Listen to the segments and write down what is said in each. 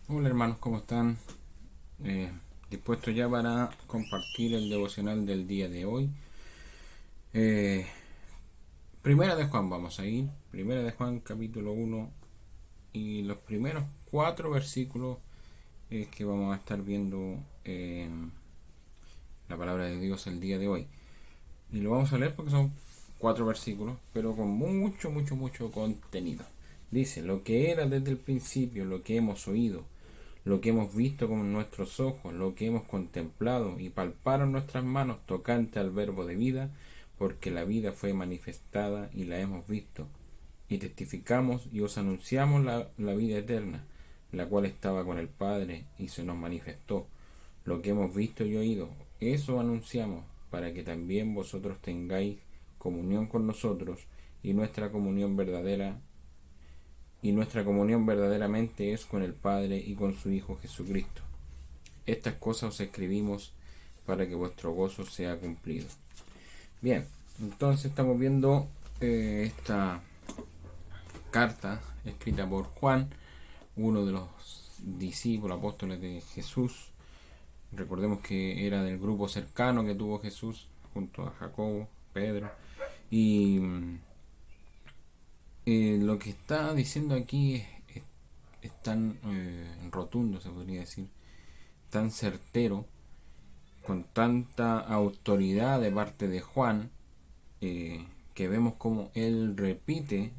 Hola hermanos, ¿cómo están? Eh, Dispuesto ya para compartir el devocional del día de hoy. Eh, Primera de Juan vamos a ir. Primera de Juan capítulo 1 y los primeros 4 versículos que vamos a estar viendo la palabra de Dios el día de hoy. Y lo vamos a leer porque son 4 versículos, pero con mucho contenido. Dice, lo que era desde el principio, lo que hemos oído, lo que hemos visto con nuestros ojos, lo que hemos contemplado y palparon nuestras manos tocante al verbo de vida, porque la vida fue manifestada y la hemos visto. Y testificamos y os anunciamos la vida eterna, la cual estaba con el Padre y se nos manifestó. Lo que hemos visto y oído, eso anunciamos, para que también vosotros tengáis comunión con nosotros, y nuestra comunión verdadera y nuestra comunión verdaderamente es con el Padre y con su Hijo Jesucristo. Estas cosas os escribimos para que vuestro gozo sea cumplido. Bien, entonces estamos viendo esta carta escrita por Juan, uno de los discípulos apóstoles de Jesús. Recordemos que era del grupo cercano que tuvo Jesús junto a Jacobo, Pedro. Y lo que está diciendo aquí es tan rotundo, se podría decir, tan certero, con tanta autoridad de parte de Juan, que vemos como él repite.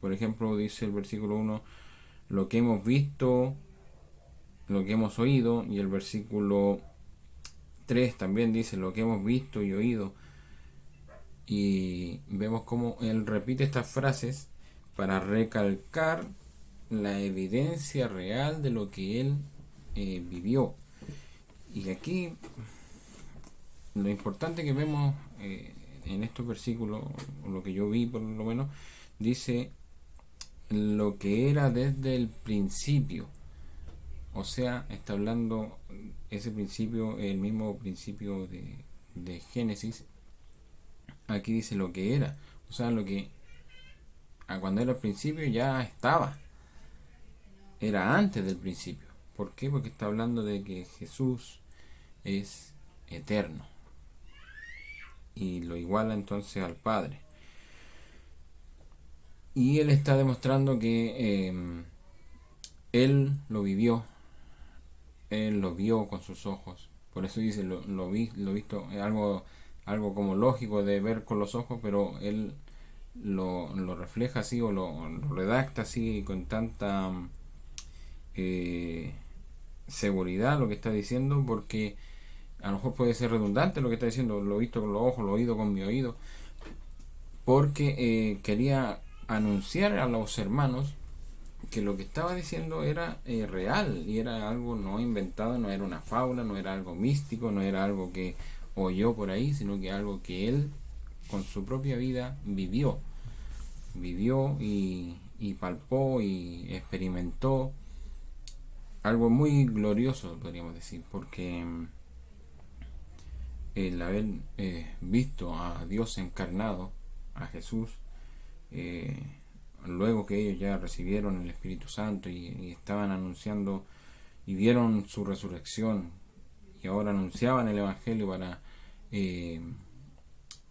Por ejemplo, dice el versículo 1, lo que hemos visto, lo que hemos oído, y el versículo 3 también dice lo que hemos visto y oído. Y vemos como él repite estas frases para recalcar la evidencia real de lo que él vivió. Y aquí lo importante que vemos en estos versículos, lo que yo vi por lo menos, dice lo que era desde el principio. O sea, está hablando ese principio, el mismo principio de Génesis. Aquí dice lo que era. O sea, lo que cuando era el principio ya estaba. Era antes del principio. ¿Por qué? Porque está hablando de que Jesús es eterno. Y lo iguala entonces al Padre. Y él está demostrando que él lo vivió, él lo vio con sus ojos. Por eso dice, lo visto, es algo como lógico de ver con los ojos, pero él lo refleja así o lo redacta así con tanta eh, seguridad lo que está diciendo, porque a lo mejor puede ser redundante lo que está diciendo, lo he visto con los ojos, lo he oído con mi oído, porque quería anunciar a los hermanos que lo que estaba diciendo era real y era algo no inventado, no era una fábula, no era algo místico, no era algo que oyó por ahí, sino que algo que él con su propia vida vivió y palpó y experimentó algo muy glorioso, podríamos decir, porque el haber visto a Dios encarnado, a Jesús, eh, luego que ellos ya recibieron el Espíritu Santo y estaban anunciando y vieron su resurrección y ahora anunciaban el Evangelio para eh,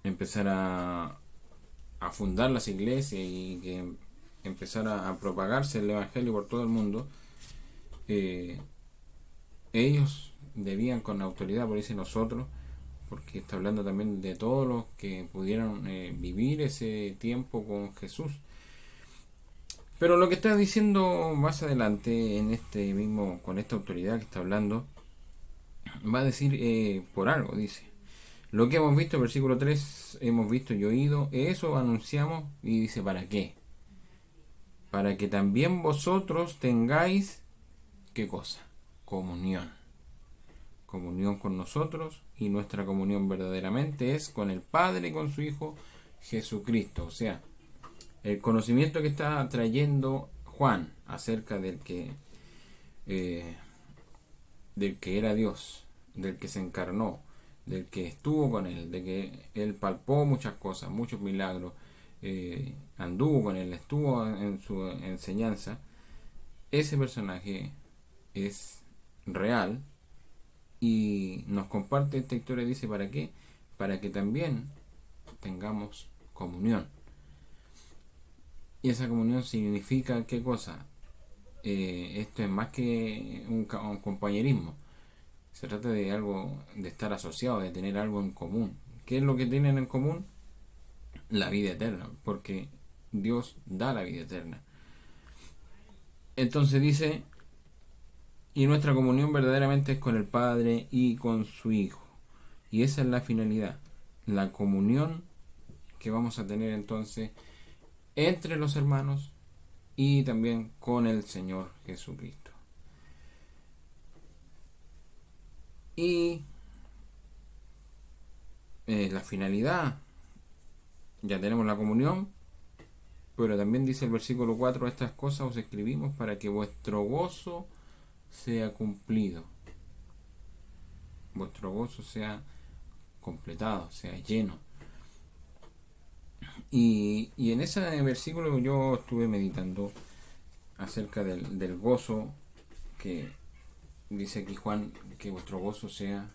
empezar a fundar las iglesias y que empezara a propagarse el Evangelio por todo el mundo, eh, ellos debían con autoridad, por eso nosotros, porque está hablando también de todos los que pudieron vivir ese tiempo con Jesús. Pero lo que está diciendo más adelante en este mismo, con esta autoridad que está hablando, va a decir por algo, dice. Lo que hemos visto, versículo 3 hemos visto y oído, eso anunciamos y dice, ¿para qué? Para que también vosotros tengáis, ¿qué cosa? Comunión. Comunión con nosotros, y nuestra comunión verdaderamente es con el Padre y con su Hijo Jesucristo. O sea, el conocimiento que está trayendo Juan acerca eh, del que era Dios, del que se encarnó, del que estuvo con él, de que él palpó muchas cosas, muchos milagros, anduvo con él, estuvo en su enseñanza. Ese personaje es real y nos comparte esta historia. Dice, ¿para qué? Para que también tengamos comunión. Y esa comunión significa ¿qué cosa? Esto es más que un compañerismo. Se trata de algo, de estar asociado, de tener algo en común. ¿Qué es lo que tienen en común? La vida eterna, porque Dios da la vida eterna. Entonces dice, y nuestra comunión verdaderamente es con el Padre y con su Hijo. Y esa es la finalidad, la comunión que vamos a tener entonces entre los hermanos y también con el Señor Jesucristo. Y la finalidad, ya tenemos la comunión, pero también dice el versículo 4, estas cosas os escribimos para que vuestro gozo sea cumplido. Vuestro gozo sea completado, sea lleno. Y en ese versículo yo estuve meditando acerca del gozo que dice aquí Juan, que vuestro gozo sea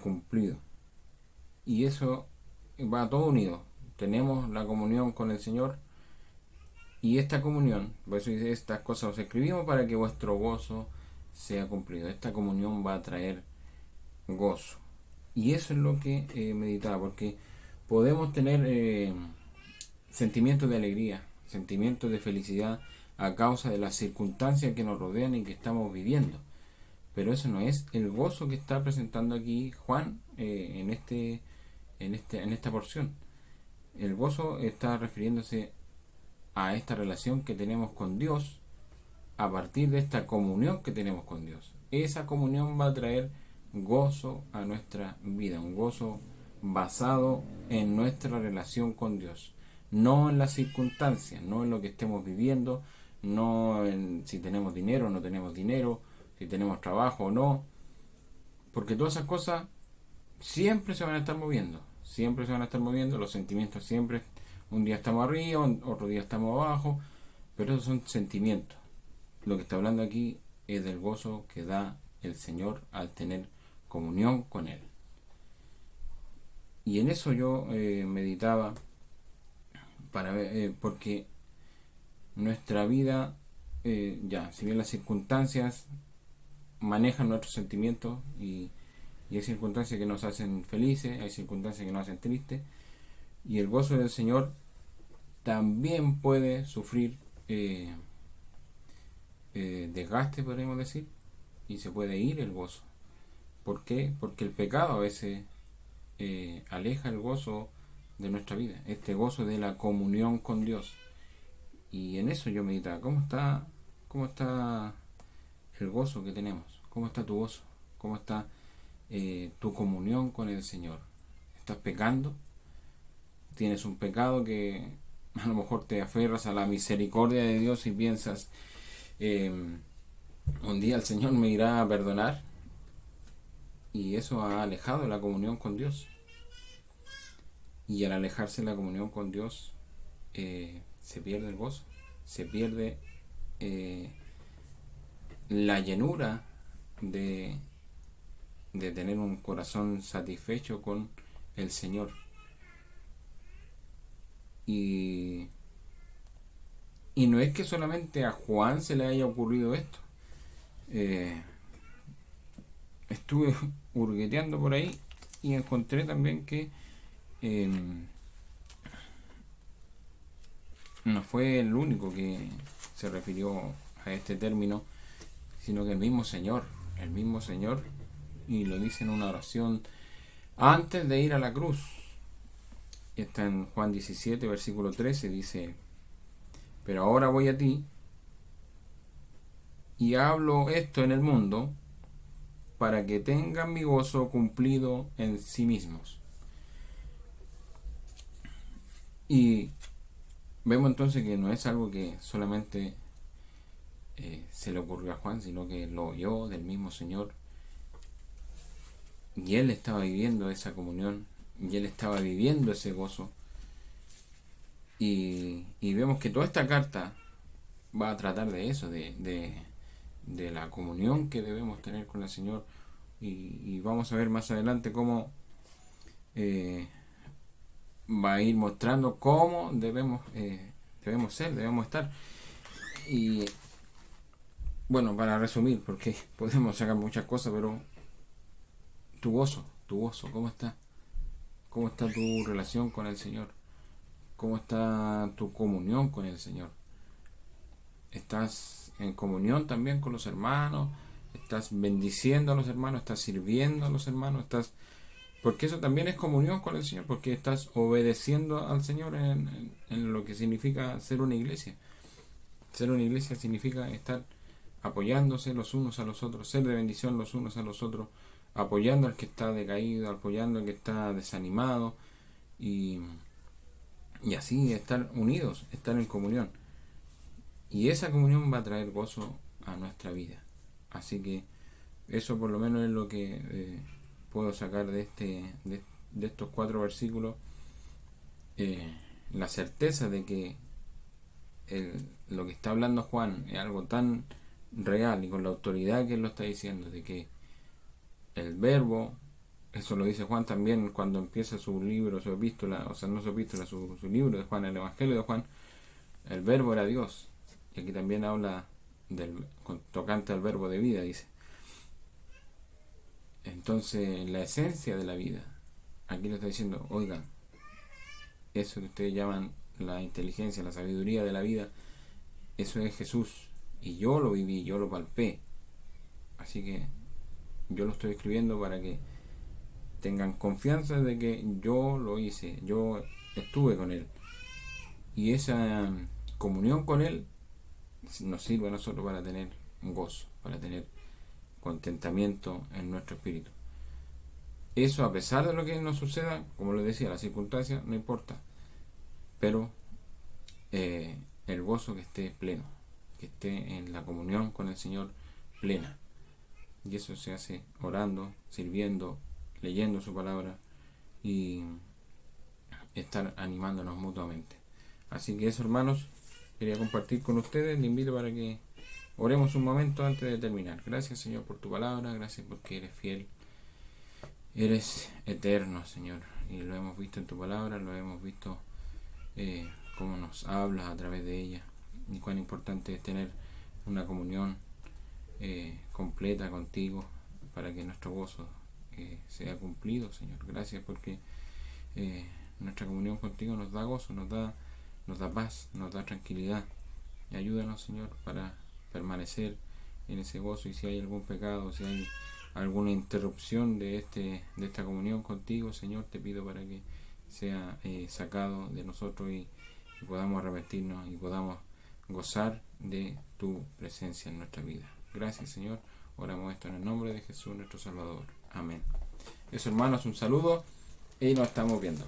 cumplido. Y eso va todo unido. Tenemos la comunión con el Señor y esta comunión, por eso dice, estas cosas os escribimos para que vuestro gozo sea cumplido. Esta comunión va a traer gozo. Y eso es lo que meditaba, porque podemos tener sentimientos de alegría, sentimientos de felicidad a causa de las circunstancias que nos rodean y que estamos viviendo. Pero eso no es el gozo que está presentando aquí Juan en esta porción. El gozo está refiriéndose a esta relación que tenemos con Dios a partir de esta comunión que tenemos con Dios. Esa comunión va a traer gozo a nuestra vida, un gozo basado en nuestra relación con Dios, no en las circunstancias, no en lo que estemos viviendo, no en si tenemos dinero o no tenemos dinero, si tenemos trabajo o no, porque todas esas cosas siempre se van a estar moviendo, siempre se van a estar moviendo, los sentimientos siempre, un día estamos arriba, otro día estamos abajo, pero esos son sentimientos. Lo que está hablando aquí es del gozo que da el Señor al tener comunión con Él. Y en eso yo meditaba para ver, porque nuestra vida, ya, si bien las circunstancias manejan nuestros sentimientos y hay circunstancias que nos hacen felices, hay circunstancias que nos hacen tristes, y el gozo del Señor también puede sufrir desgaste, podríamos decir, y se puede ir el gozo. ¿Por qué? Porque el pecado a veces aleja el gozo de nuestra vida, este gozo de la comunión con Dios. Y en eso yo meditaba, cómo está el gozo que tenemos? ¿Cómo está tu gozo? ¿Cómo está tu comunión con el Señor? ¿Estás pecando? ¿Tienes un pecado que a lo mejor te aferras a la misericordia de Dios y piensas, un día el Señor me irá a perdonar? Y eso ha alejado la comunión con Dios. Y al alejarse la comunión con Dios, se pierde el gozo, se pierde la llenura de tener un corazón satisfecho con el Señor. Y no es que solamente a Juan se le haya ocurrido esto. Estuve hurgueteando por ahí y encontré también que no fue el único que se refirió a este término, sino que el mismo Señor, y lo dice en una oración antes de ir a la cruz. Está en Juan 17, versículo 13, dice, pero ahora voy a ti y hablo esto en el mundo para que tengan mi gozo cumplido en sí mismos. Y vemos entonces que no es algo que solamente se le ocurrió a Juan, sino que lo oyó del mismo Señor. Y él estaba viviendo esa comunión, y él estaba viviendo ese gozo. Y vemos que toda esta carta va a tratar de eso, de de la comunión que debemos tener con el Señor, y vamos a ver más adelante cómo va a ir mostrando cómo debemos ser, debemos estar. Y bueno, para resumir, porque podemos sacar muchas cosas, pero tu gozo, ¿cómo está? ¿Cómo está tu relación con el Señor? ¿Cómo está tu comunión con el Señor? ¿Estás en comunión también con los hermanos? ¿Estás bendiciendo a los hermanos? ¿Estás sirviendo a los hermanos? Porque eso también es comunión con el Señor, porque estás obedeciendo al Señor en lo que significa ser una iglesia. Ser una iglesia significa estar apoyándose los unos a los otros, ser de bendición los unos a los otros, apoyando al que está decaído, apoyando al que está desanimado, y, y así estar unidos, estar en comunión. Y esa comunión va a traer gozo a nuestra vida. Así que eso por lo menos es lo que puedo sacar de estos 4 versículos. La certeza de que lo que está hablando Juan es algo tan real, y con la autoridad que él lo está diciendo, de que el verbo, eso lo dice Juan también cuando empieza su libro, su epístola, o sea, no su epístola, su libro de Juan, el Evangelio de Juan. El verbo era Dios. Y aquí también habla tocante al verbo de vida, dice. Entonces, la esencia de la vida, aquí lo está diciendo, oigan, eso que ustedes llaman la inteligencia, la sabiduría de la vida, eso es Jesús. Y yo lo viví, yo lo palpé. Así que yo lo estoy escribiendo para que tengan confianza de que yo lo hice, yo estuve con Él. Y esa comunión con Él nos sirve a nosotros para tener gozo, para tener contentamiento en nuestro espíritu. Eso, a pesar de lo que nos suceda, como les decía, las circunstancias, no importa. Pero el gozo que esté pleno, que esté en la comunión con el Señor plena. Y eso se hace orando, sirviendo, leyendo su palabra y estar animándonos mutuamente. Así que eso, hermanos, quería compartir con ustedes. Les invito para que oremos un momento antes de terminar. Gracias, Señor, por tu palabra. Gracias porque eres fiel. Eres eterno, Señor. Y lo hemos visto en tu palabra, lo hemos visto cómo nos hablas a través de ella. Y cuán importante es tener una comunión completa contigo para que nuestro gozo sea cumplido, Señor. Gracias porque nuestra comunión contigo nos da gozo, nos da paz, nos da tranquilidad. Y ayúdanos, Señor, para permanecer en ese gozo. Y si hay algún pecado, si hay alguna interrupción de esta comunión contigo, Señor, te pido para que sea sacado de nosotros, y podamos arrepentirnos y podamos gozar de tu presencia en nuestra vida. Gracias, Señor. Oramos esto en el nombre de Jesús, nuestro Salvador. Amén. Eso, hermanos, un saludo y nos estamos viendo.